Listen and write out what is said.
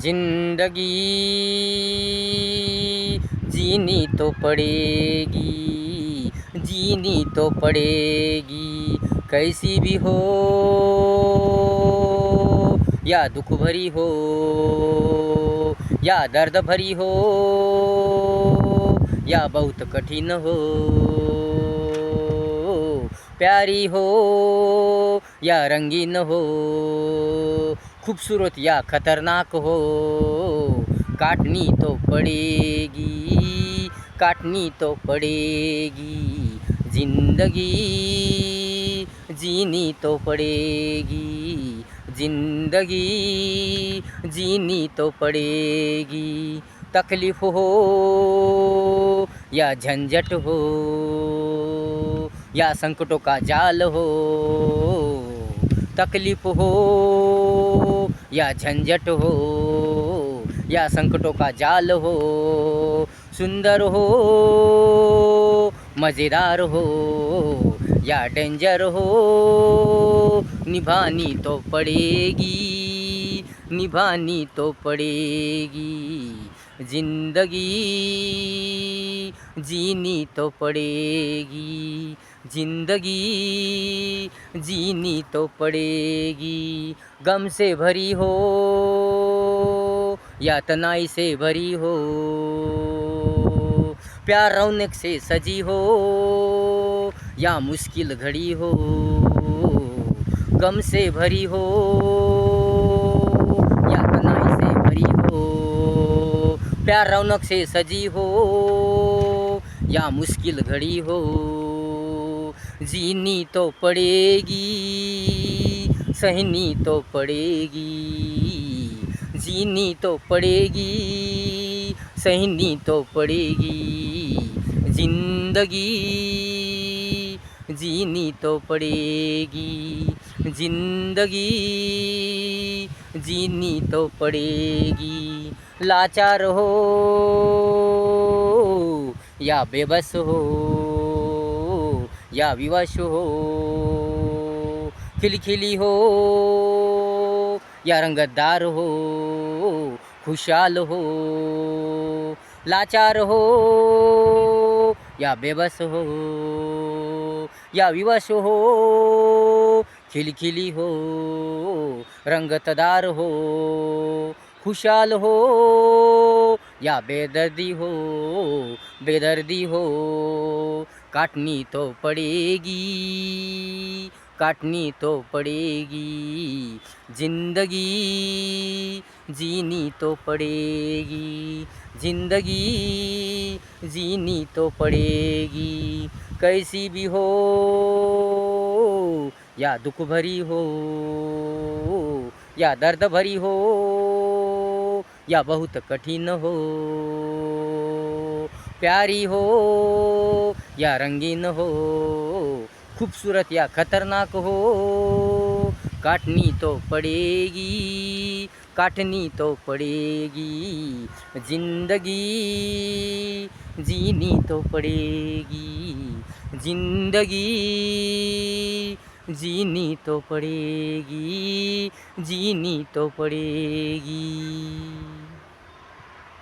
जिंदगी जीनी तो पड़ेगी, जीनी तो पड़ेगी, कैसी भी हो या दुख भरी हो या दर्द भरी हो या बहुत कठिन हो, प्यारी हो या रंगीन हो, खूबसूरत या खतरनाक हो, काटनी तो पड़ेगी, काटनी तो पड़ेगी, जिंदगी जीनी तो पड़ेगी, जिंदगी जीनी तो पड़ेगी, तकलीफ हो या झंझट हो या संकटों का जाल हो, तकलीफ हो या झंझट हो या संकटों का जाल हो, सुंदर हो मज़ेदार हो या डेंजर हो, निभानी तो पड़ेगी, निभानी तो पड़ेगी, जिंदगी जीनी तो पड़ेगी, जिंदगी जीनी तो पड़ेगी, गम से भरी हो या तनाई से भरी हो, प्यार रौनक से सजी हो या मुश्किल घड़ी हो, गम से भरी हो या तनाई से भरी हो, प्यार रौनक से सजी हो या मुश्किल घड़ी हो, जीनी तो पड़ेगी, सहनी तो पड़ेगी, जीनी तो पड़ेगी, सहनी तो पड़ेगी, जिंदगी जीनी तो पड़ेगी, जिंदगी जीनी तो पड़ेगी, लाचार हो या बेबस हो या विवश हो, खिलखिली हो या रंगतदार हो, खुशहाल हो, लाचार हो या बेबस हो या विवश हो, खिलखिली हो रंगतदार हो, खुशहाल हो या बेदर्दी हो, बेदर्दी हो, काटनी तो पड़ेगी, काटनी तो पड़ेगी, जिंदगी जीनी तो पड़ेगी, जिंदगी जीनी तो पड़ेगी, कैसी भी हो या दुख भरी हो या दर्द भरी हो या बहुत कठिन हो, प्यारी हो या रंगीन हो, खूबसूरत या खतरनाक हो, काटनी तो पड़ेगी, काटनी तो पड़ेगी, जिंदगी जीनी तो पड़ेगी, जिंदगी जीनी तो पड़ेगी, जीनी तो पड़ेगी।